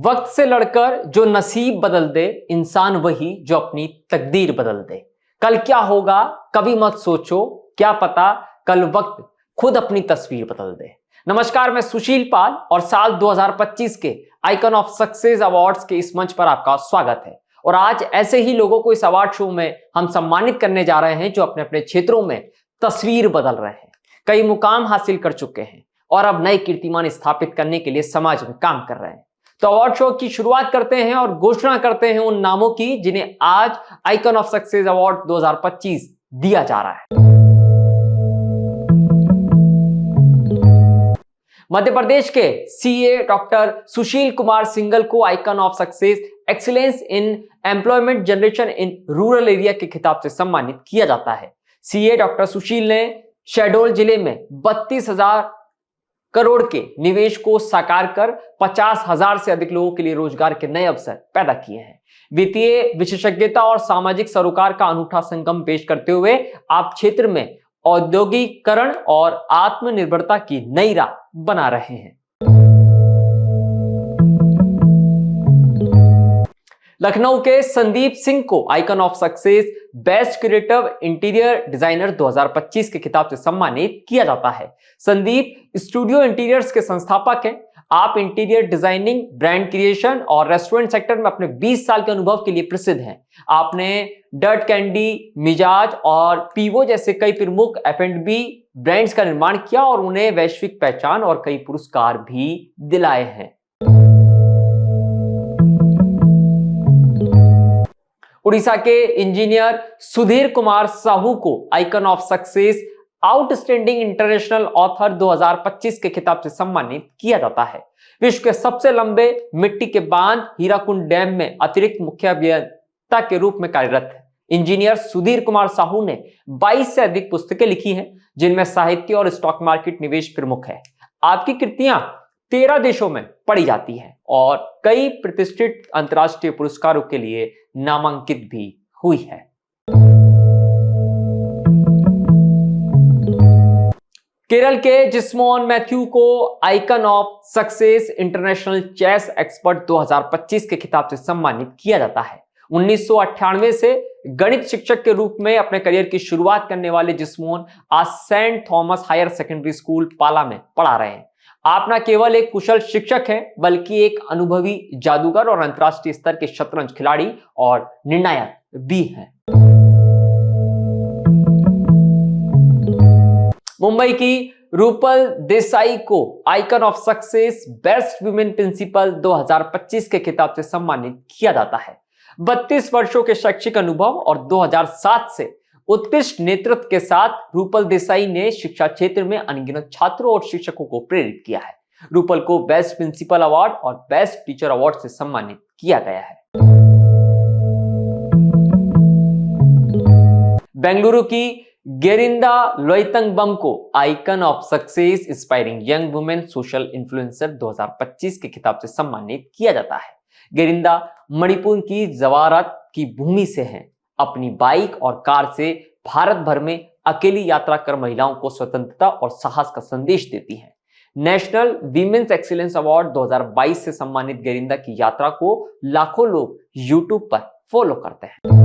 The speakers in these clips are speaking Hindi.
वक्त से लड़कर जो नसीब बदल दे, इंसान वही जो अपनी तकदीर बदल दे। कल क्या होगा कभी मत सोचो, क्या पता कल वक्त खुद अपनी तस्वीर बदल दे। नमस्कार, मैं सुशील पाल और साल 2025 के आइकन ऑफ सक्सेस अवार्ड्स के इस मंच पर आपका स्वागत है। और आज ऐसे ही लोगों को इस अवार्ड शो में हम सम्मानित करने जा रहे हैं जो अपने अपने क्षेत्रों में तस्वीर बदल रहे हैं, कई मुकाम हासिल कर चुके हैं और अब नए कीर्तिमान स्थापित करने के लिए समाज में काम कर रहे हैं। तो अवार्ड शो की शुरुआत करते हैं और घोषणा करते हैं उन नामों की जिन्हें आज आइकन ऑफ सक्सेस अवार्ड 2025 दिया जा रहा है। मध्य प्रदेश के सीए डॉक्टर सुशील कुमार सिंघल को icon of success excellence in employment generation in rural area के खिताब से सम्मानित किया जाता है। सीए डॉक्टर सुशील ने शहडोल जिले में 32,000 करोड़ के निवेश को साकार कर 50,000 से अधिक लोगों के लिए रोजगार के नए अवसर पैदा किए हैं। वित्तीय विशेषज्ञता और सामाजिक सरोकार का अनूठा संगम पेश करते हुए आप क्षेत्र में औद्योगिकरण और आत्मनिर्भरता की नई राह बना रहे हैं। लखनऊ के संदीप सिंह को icon of success best creative interior designer 2025 के खिताब से सम्मानित किया जाता है। संदीप स्टूडियो इंटीरियर्स के संस्थापक हैं। आप इंटीरियर डिजाइनिंग, ब्रांड क्रिएशन और रेस्टोरेंट सेक्टर में अपने 20 साल के अनुभव के लिए प्रसिद्ध हैं। आपने डर्ट कैंडी, मिजाज और पीवो जैसे कई प्रमुख F&B ब्रांड्स का निर्माण किया और उन्हें वैश्विक पहचान और कई पुरस्कार भी दिलाए हैं। उड़ीसा के इंजीनियर सुधीर कुमार साहू को icon of success outstanding international author 2025 के खिताब से सम्मानित किया जाता है। विश्व के सबसे लंबे मिट्टी के बांध हीराकुंड डैम में अतिरिक्त मुख्य अभियंता के रूप में कार्यरत है। इंजीनियर सुधीर कुमार साहू ने 22 से अधिक पुस्तकें लिखी हैं जिनमें साहित्य और स्टॉक मार्केट निवेश प्रमुख है। आपकी कृतियां 13 देशों में पढ़ी जाती हैं और कई प्रतिष्ठित अंतर्राष्ट्रीय पुरस्कारों के लिए नामांकित भी हुई है। केरल के जिस्मोन मैथ्यू को icon of success international chess expert 2025 के खिताब से सम्मानित किया जाता है। 1998 से गणित शिक्षक के रूप में अपने करियर की शुरुआत करने वाले जिस्मोन आज Saint Thomas higher secondary school Pala में पढ़ा रहे हैं। आप न केवल एक कुशल शिक्षक हैं बल्कि एक अनुभवी जादूगर और अंतर्राष्ट्रीय स्तर के शतरंज खिलाड़ी और निर्णायक भी हैं। मुंबई की रूपल देसाई को icon of success best women principal 2025 के खिताब से सम्मानित किया जाता है। 32 वर्षों के शैक्षिक अनुभव और 2007 से उत्कृष्ट नेतृत्व के साथ रूपल देसाई ने शिक्षा क्षेत्र में अनगिनत छात्रों और शिक्षकों को प्रेरित किया है। रूपल को बेस्ट प्रिंसिपल अवार्ड और बेस्ट टीचर अवार्ड से सम्मानित किया गया है। बेंगलुरु की गेरिंदा लोइतंगबम को icon of success inspiring young women social influencer 2025 के खिताब से सम्मानित किया जाता है। गेरिंदा मणिपुर की जवारत की भूमि से हैं। अपनी बाइक और कार से भारत भर में अकेली यात्रा कर महिलाओं को स्वतंत्रता और साहस का संदेश देती हैं। नेशनल वीमेंस एक्सीलेंस अवार्ड 2022 से सम्मानित गेरिंदा की यात्रा को लाखों लोग यूट्यूब पर फॉलो करते हैं।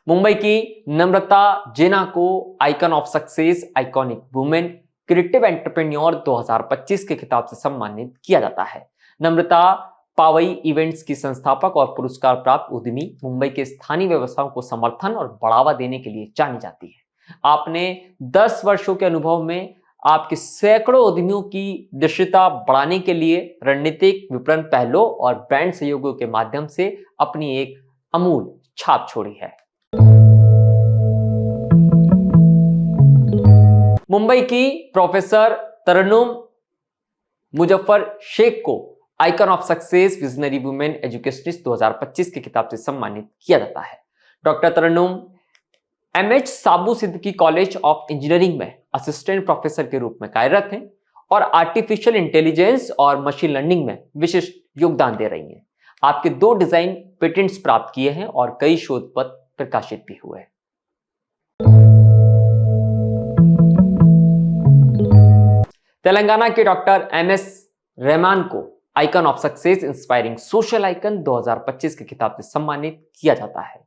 मुंबई की नम्रता जेना को icon of success iconic women creative entrepreneur 2025 के खिताब से सम्मानित किया जाता है। नम्रता पावई इवेंट्स की संस्थापक और पुरस्कार प्राप्त उद्यमी मुंबई के स्थानीय व्यवसायों को समर्थन और बढ़ावा देने के लिए जानी जाती है। आपने 10 वर्षों के अनुभव में आपके सैकड़ों उद्यमियों की दृश्यता बढ़ाने के लिए रणनीतिक विपणन पहलों और ब्रांड सहयोगों के माध्यम से अपनी एक अमूल छाप छोड़ी है। मुंबई की प्रोफेसर तरन्नुम मुजफ्फर शेख को icon of success visionary women educationist 2025 के खिताब से सम्मानित किया जाता है। Doctor Tarannum MH Sabu Siddiqui college of engineering में असिस्टेंट प्रोफेसर के रूप में कार्यरत हैं और आर्टिफिशियल इंटेलिजेंस और मशीन लर्निंग में विशिष्ट योगदान दे रही हैं। आपके 2 डिजाइन पेटेंट्स प्राप्त किए हैं और कई शोध पत्र प्रकाशित भी हुए हैं। तेलंगाना के डॉक्टर MS रहमान को icon of success inspiring social icon 2025 के खिताब से सम्मानित किया जाता है।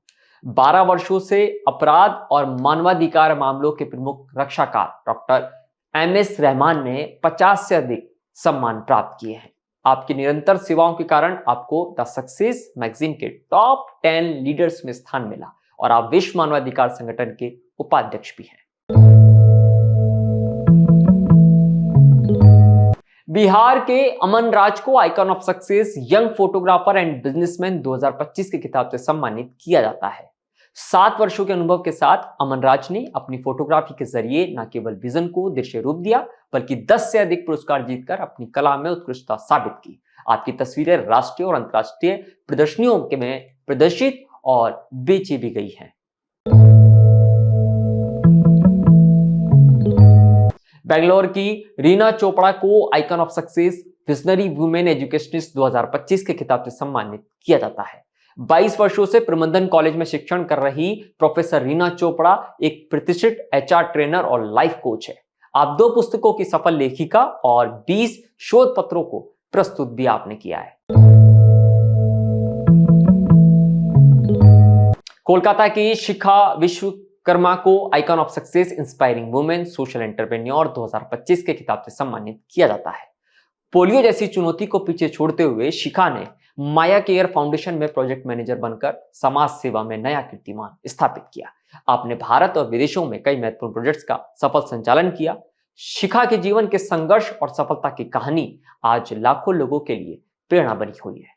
12 वर्षों से अपराध और मानवाधिकार मामलों के प्रमुख रक्षाकार डॉक्टर MS रहमान ने 50 से अधिक सम्मान प्राप्त किए हैं। आपकी निरंतर सेवाओं के कारण आपको द सक्सेस मैगजीन के टॉप 10 लीडर्स में स्थान मिला और आप विश्व मानवाधिकार संगठन के उपाध्यक्ष भी हैं। बिहार के अमन राज को icon of success young photographer and businessman 2025 के खिताब से सम्मानित किया जाता है। 7 वर्षों के अनुभव के साथ अमन राज ने अपनी फोटोग्राफी के जरिए न केवल विजन को दृश्य रूप दिया बल्कि 10 से अधिक पुरस्कार जीतकर अपनी कला में उत्कृष्टता साबित की। आपकी तस्वीरें राष्ट्रीय और अंतर्राष्ट्रीय प्रदर्शनियों में प्रदर्शित और बेची भी गई हैं। बेंगलोर की रीना चोपड़ा को icon of success visionary women educationist 2025 के खिताब से सम्मानित किया जाता है। 22 वर्षों से प्रबंधन कॉलेज में शिक्षण कर रही प्रोफेसर रीना चोपड़ा एक प्रतिष्ठित HR ट्रेनर और लाइफ कोच है। आप 2 पुस्तकों की सफल लेखिका और 20 शोध पत्रों को प्रस्तुत भी आपने किया है। कोलकाता की शिखा विश्वकर्मा को icon of success inspiring women social entrepreneur 2025 के खिताब से सम्मानित किया जाता है। पोलियो जैसी चुनौती को पीछे छोड़ते हुए शिखा ने माया केयर फाउंडेशन में प्रोजेक्ट मैनेजर बनकर समाज सेवा में नया कीर्तिमान स्थापित किया। आपने भारत और विदेशों में कई महत्वपूर्ण प्रोजेक्ट्स का सफल संचालन किया। शिखा के जीवन के संघर्ष और सफलता की कहानी आज लाखों लोगों के लिए प्रेरणा बनी हुई है।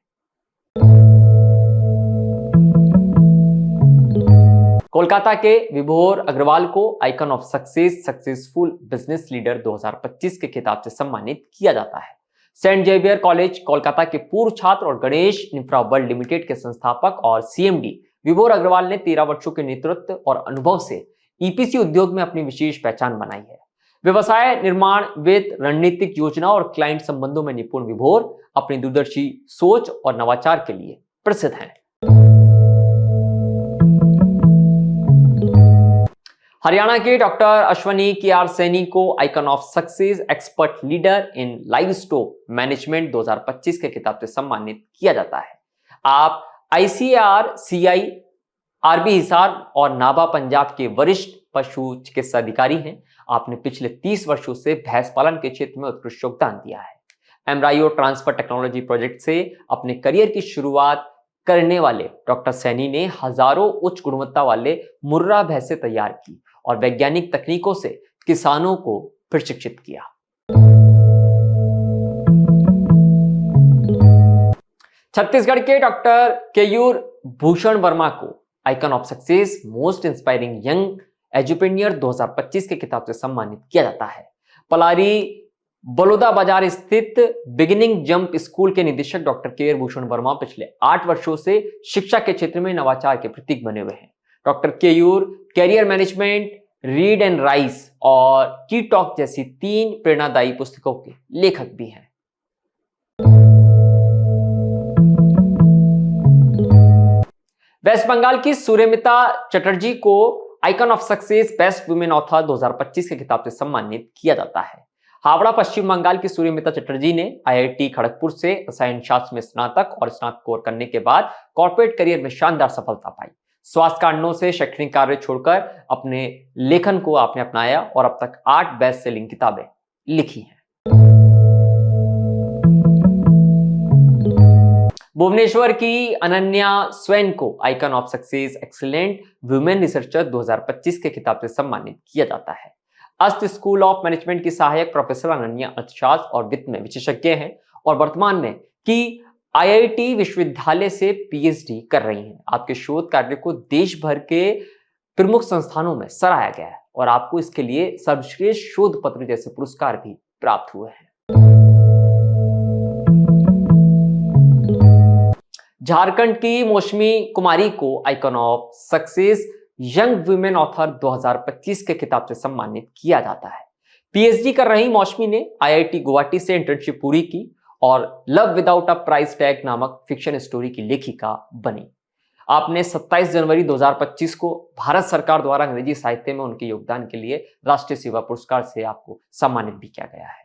कोलकाता के विभोर अग्रवाल को icon of success successful business leader 2025 के खिताब से सम्मानित किया जाता है। सेंट जेवियर कॉलेज कोलकाता के पूर्व छात्र और गणेश इंफ्रा वर्ल्ड लिमिटेड के संस्थापक और CMD विभोर अग्रवाल ने 13 वर्षों के नेतृत्व और अनुभव से EPC उद्योग में अपनी विशेष पहचान बनाई है। व्यवसाय निर्माण, वित्त, रणनीतिक योजना और क्लाइंट संबंधों में निपुण विभोर अपनी दूरदर्शी सोच और नवाचार के लिए प्रसिद्ध हैं। हरियाणा के डॉक्टर अश्वनी KR सैनी को icon of success expert leader in live stock management 2025 के खिताब से सम्मानित किया जाता है। आप ICAR, CI, RB हिसार और नाभा पंजाब के वरिष्ठ पशु चिकित्सा अधिकारी हैं। आपने पिछले 30 वर्षों से भैंस पालन के क्षेत्र में उत्कृष्ट योगदान दिया है। एम्ब्रायो ट्रांसफर टेक्नोलॉजी प्रोजेक्ट से अपने करियर की शुरुआत करने वाले डॉक्टर सैनी ने हजारों उच्च गुणवत्ता वाले मुर्रा भैंसे तैयार की और वैज्ञानिक तकनीकों से किसानों को प्रशिक्षित किया। छत्तीसगढ़ के डॉक्टर केयूर भूषण वर्मा को icon of success most inspiring young edupreneur 2025 के खिताब से सम्मानित किया जाता है। पलारी बलौदा बाजार स्थित बिगिनिंग जंप स्कूल के निदेशक डॉक्टर केयूर भूषण वर्मा पिछले 8 वर्षों से शिक्षा के क्षेत्र में नवाचार के प्रतीक बने हुए हैं। Doctor Keyur career management, read and rise और की टॉक जैसी 3 प्रेरणादायी पुस्तकों के लेखक भी हैं। वेस्ट बंगाल की सूर्यमिता चटर्जी को icon of success best women author 2025 के खिताब से सम्मानित किया जाता है। हावड़ा पश्चिम बंगाल की सूर्यमिता चटर्जी ने IIT खड़गपुर से रसायन शास्त्र में स्नातक और स्नातकोत्तर करने के बाद कॉर्पोरेट करियर में शानदार सफलता पाई। स्वास्थ्य कारणों से शैक्षणिक कार्य छोड़कर अपने लेखन को आपने अपनाया और अब तक 8 बेस्ट सेलिंग किताबें लिखी हैं। भुवनेश्वर की अनन्या स्वैन को icon of success excellent women researcher 2025 के खिताब से सम्मानित किया जाता है। अस्त स्कूल ऑफ मैनेजमेंट की सहायक प्रोफेसर अनन्या अर्थशास्त्र और वित्त में विशेषज्ञ हैं और वर्तमान में की IIT विश्वविद्यालय से PhD कर रही हैं। आपके शोध कार्य को देश भर के प्रमुख संस्थानों में सराहा गया है और आपको इसके लिए सर्वश्रेष्ठ शोध पत्र जैसे पुरस्कार भी प्राप्त हुए हैं। झारखंड की मौसमी कुमारी को icon of success young women author 2025 के खिताब से सम्मानित किया जाता है। PhD कर रही मौसमी ने IIT गुवाहाटी से इंटर्नशिप पूरी की और love without a price tag नामक फिक्शन स्टोरी की लेखिका बनी। आपने 27 जनवरी 2025 को भारत सरकार द्वारा अंग्रेजी साहित्य में उनके योगदान के लिए राष्ट्रीय सेवा पुरस्कार से आपको सम्मानित भी किया गया है।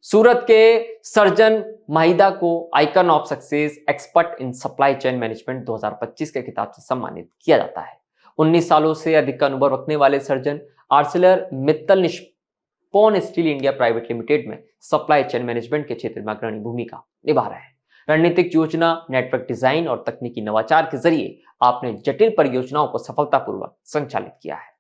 सूरत के सर्जन माहिदा को icon of success expert in supply chain management 2025 के खिताब से सम्मानित किया जाता है। 19 सालों से अधिक का अनुभव रखने वाले surgeon Arcelor Mittal Nippon steel India private limited में सप्लाई चेन मैनेजमेंट के क्षेत्र में अग्रणी भूमिका निभा रहे हैं। रणनीतिक योजना, नेटवर्क डिजाइन और तकनीकी नवाचार के जरिए आपने जटिल परियोजनाओं को सफलतापूर्वक संचालित किया है।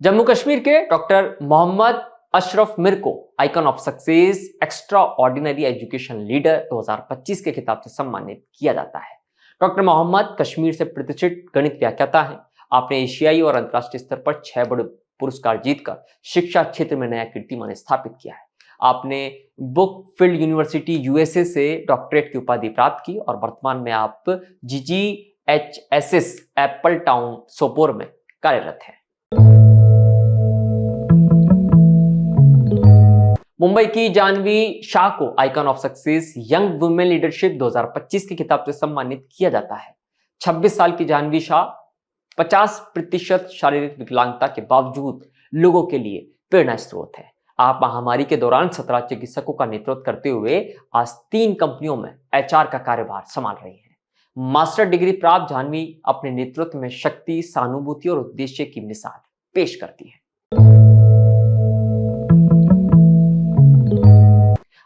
जम्मू कश्मीर के डॉक्टर मोहम्मद अशरफ मिर को icon of success extra ordinary education leader 2025 के खिताब से सम्मानित किया जाता है। डॉक्टर मोहम्मद कश्मीर से प्रतिष्ठित गणित व्याख्याता हैं। आपने एशियाई और अंतर्राष्ट्रीय स्तर पर 6 बड़े पुरस्कार जीतकर शिक्षा क्षेत्र में नया कीर्तिमान स्थापित किया है। आपने बुकफील्ड यूनिवर्सिटी यूएसए से डॉक्टरेट की उपाधि प्राप्त की और वर्तमान में आप GGHSS एप्पल टाउन सोपोर में कार्यरत हैं। मुंबई की जानवी शाह को icon of success young women leadership 2025 के खिताब से सम्मानित किया जाता है। 26 साल की जानवी शाह 50% शारीरिक विकलांगता के बावजूद लोगों के लिए प्रेरणा स्रोत है। आप महामारी के दौरान 17 चिकित्सकों का नेतृत्व करते हुए आज 3 कंपनियों में HR का कार्यभार संभाल रही हैं। मास्टर डिग्री प्राप्त जानवी अपने नेतृत्व में शक्ति, सहानुभूति और उद्देश्य की मिसाल पेश करती है।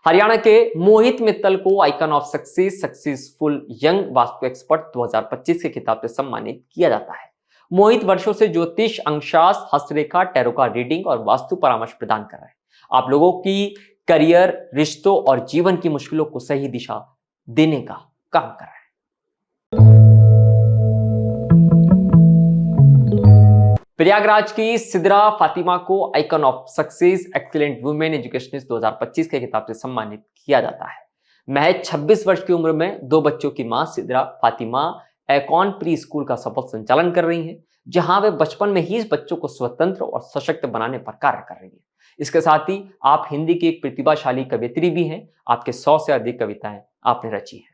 हरियाणा के मोहित मित्तल को icon of success successful young vastu expert 2025 के खिताब से सम्मानित किया जाता है। मोहित वर्षों से ज्योतिष, अंकशास्त्र, हस्तरेखा, टैरो कार्ड रीडिंग और वास्तु परामर्श प्रदान कर रहे हैं। आप लोगों की करियर, रिश्तों और जीवन की मुश्किलों को सही दिशा देने का काम कर रहे हैं। प्रयागराज की सिद्रा फातिमा को icon of success excellent women educationist 2025 के खिताब से सम्मानित किया जाता है। महज 26 वर्ष की उम्र में 2 बच्चों की मां सिद्रा फातिमा एकॉन प्री स्कूल का सफल संचालन कर रही हैं, जहां वे बचपन में ही इस बच्चों को स्वतंत्र और सशक्त बनाने पर कार्य कर रही हैं। इसके साथ ही आप हिंदी की एक प्रतिभाशाली कवयित्री भी हैं। आपके 100 से अधिक कविताएं आपने रची हैं।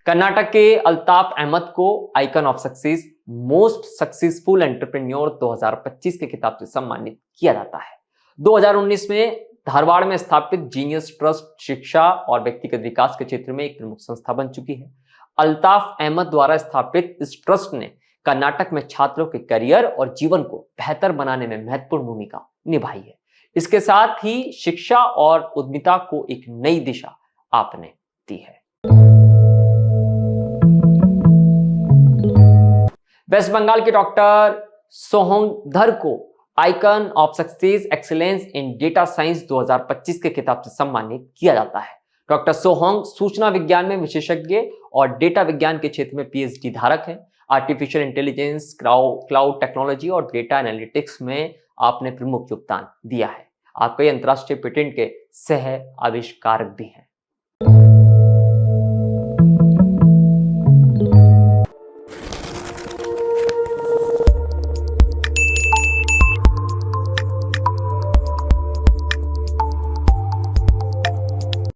कर्नाटक के अल्ताफ अहमद को icon of success most successful entrepreneur 2025 के खिताब से सम्मानित किया जाता है। 2019 में धारवाड़ में स्थापित जीनियस ट्रस्ट शिक्षा और व्यक्तिगत विकास के क्षेत्र में एक प्रमुख संस्था बन चुकी है। अल्ताफ अहमद द्वारा स्थापित इस ट्रस्ट ने कर्नाटक में छात्रों के करियर और जीवन को बेहतर बनाने में महत्वपूर्ण भूमिका निभाई है। इसके साथ ही शिक्षा और उद्यमिता को एक नई दिशा आपने दी है। वेस्ट बंगाल के डॉक्टर सोहंगधर को icon of success excellence in data science 2025 के खिताब से सम्मानित किया जाता है। डॉक्टर सोहंग सूचना विज्ञान में विशेषज्ञ और डेटा विज्ञान के क्षेत्र में PhD धारक हैं। आर्टिफिशियल इंटेलिजेंस, क्लाउड टेक्नोलॉजी और डेटा एनालिटिक्स में आपने प्रमुख योगदान दिया है। आप कई अंतर्राष्ट्रीय पेटेंट के सह आविष्कारक भी हैं।